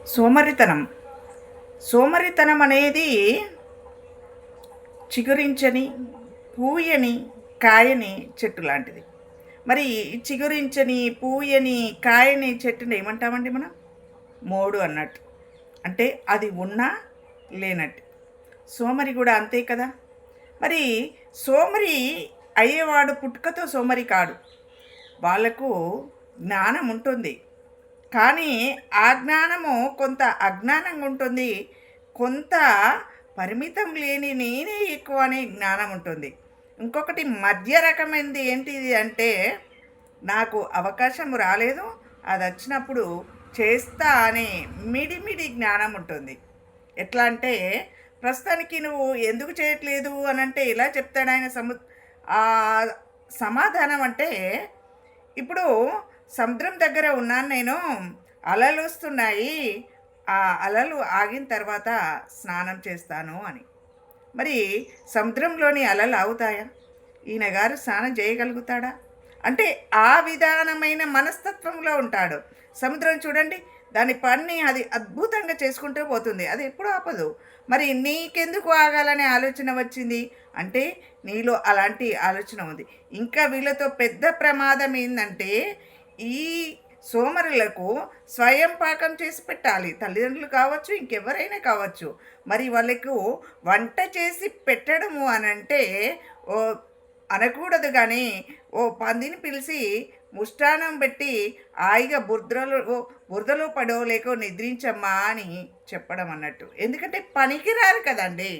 సోమరితనం. సోమరితనం అనేది చిగురించని, పూయని, కాయని చెట్టు లాంటిది. మరి చిగురించని, పూయని, కాయని చెట్టుని ఏమంటామండి మనం? మోడు అన్నట్టు. అంటే అది ఉన్నా లేనట్టు. సోమరి కూడా అంతే కదా! మరి సోమరి అయ్యేవాడు పుట్టుకతో సోమరి కాడు. వాళ్ళకు జ్ఞానం ఉంటుంది. కానీ ఆ జ్ఞానము కొంత అజ్ఞానంగా ఉంటుంది. కొంత పరిమితం లేని నేనే ఎక్కువ అనే జ్ఞానం ఉంటుంది. ఇంకొకటి మధ్య రకమైనది ఏంటిది అంటే, నాకు అవకాశం రాలేదు, అది వచ్చినప్పుడు చేస్తా అనే మిడిమిడి జ్ఞానం ఉంటుంది. ఎట్లా అంటే, ప్రస్తుతానికి నువ్వు ఎందుకు చేయట్లేదు అని అంటే ఎలా చెప్తాడు ఆయన సమాధానం అంటే, ఇప్పుడు సముద్రం దగ్గర ఉన్నాను నేను, అలలు వస్తున్నాయి, ఆ అలలు ఆగిన తర్వాత స్నానం చేస్తాను అని. మరి సముద్రంలోని అలలు ఆగుతాయా? ఈయన గారు స్నానం చేయగలుగుతాడా? అంటే ఆ విధానమైన మనస్తత్వంలో ఉంటాడు. సముద్రం చూడండి, దాని పని అది అద్భుతంగా చేసుకుంటూ పోతుంది, అది ఎప్పుడు ఆపదు. మరి నీకెందుకు ఆగాలనే ఆలోచన వచ్చింది అంటే, నీలో అలాంటి ఆలోచన ఉంది. ఇంకా వీళ్ళతో పెద్ద ప్రమాదం ఏంటంటే, ఈ సోమరులకు స్వయం పాకం చేసి పెట్టాలి. తల్లిదండ్రులు కావచ్చు, ఇంకెవరైనా కావచ్చు. మరి వాళ్ళకు వంట చేసి పెట్టడము అనంటే ఓ అనకూడదు కానీ, ఓ పందిని పిలిచి ముష్టానం పెట్టి హాయిగా బురదలో పడో లేకో నిద్రించమ్మా అని చెప్పడం అన్నట్టు. ఎందుకంటే పనికిరారు కదండి.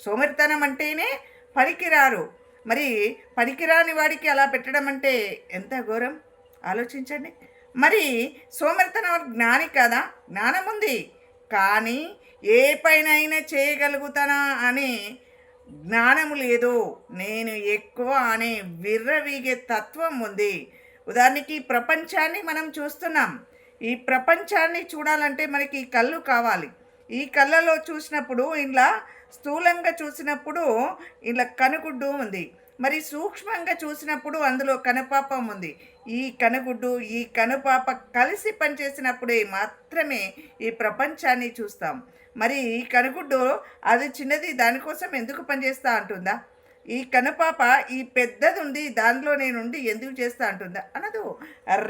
సోమరితనం అంటేనే పనికిరారు. మరి పనికిరాని వాడికి అలా పెట్టడం అంటే ఎంత ఘోరం ఆలోచించండి. మరి సోమరితనం జ్ఞాని కదా, జ్ఞానం ఉంది, కానీ ఏ పైనైనా చేయగలుగుతానా అనే జ్ఞానము లేదు. నేను ఎక్కువ అనే విర్రవీగే తత్వం ఉంది. ఉదాహరణకి ప్రపంచాన్ని మనం చూస్తున్నాం. ఈ ప్రపంచాన్ని చూడాలంటే మనకి కళ్ళు కావాలి. ఈ కళ్ళలో చూసినప్పుడు ఇలా స్థూలంగా చూసినప్పుడు ఇలా కనుగుడ్డు ఉంది. మరి సూక్ష్మంగా చూసినప్పుడు అందులో కనుపాపం ఉంది. ఈ కనుగుడ్డు, ఈ కనుపాప కలిసి పనిచేసినప్పుడే మాత్రమే ఈ ప్రపంచాన్ని చూస్తాం. మరి ఈ కనుగుడ్డు అది చిన్నది, దానికోసం ఎందుకు పనిచేస్తా అంటుందా? ఈ కనుపాప ఈ పెద్దది ఉంది, దానిలో నేనుండి ఎందుకు చేస్తా అంటుందా? అనదు.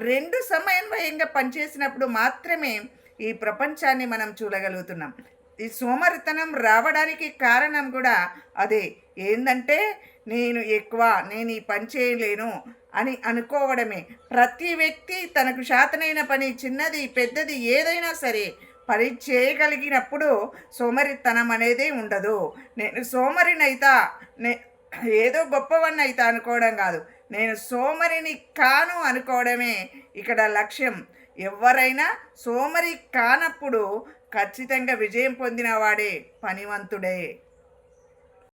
రెండు సమన్వయంగా పనిచేసినప్పుడు మాత్రమే ఈ ప్రపంచాన్ని మనం చూడగలుగుతున్నాం. ఈ సోమరితనం రావడానికి కారణం కూడా అదే. ఏంటంటే, నేను ఎక్కువ, నేను ఈ పని చేయలేను అని అనుకోవడమే. ప్రతి వ్యక్తి తనకు శాతనైన పని, చిన్నది పెద్దది ఏదైనా సరే పని చేయగలిగినప్పుడు సోమరితనం అనేది ఉండదు. నేను సోమరినైతా, ఏదో గొప్పవన్నీ అవుతా అనుకోవడం కాదు, నేను సోమరిని కాను అనుకోవడమే ఇక్కడ లక్ష్యం. ఎవరైనా సోమరి కానప్పుడు ఖచ్చితంగా విజయం పొందిన వాడే పనివంతుడే.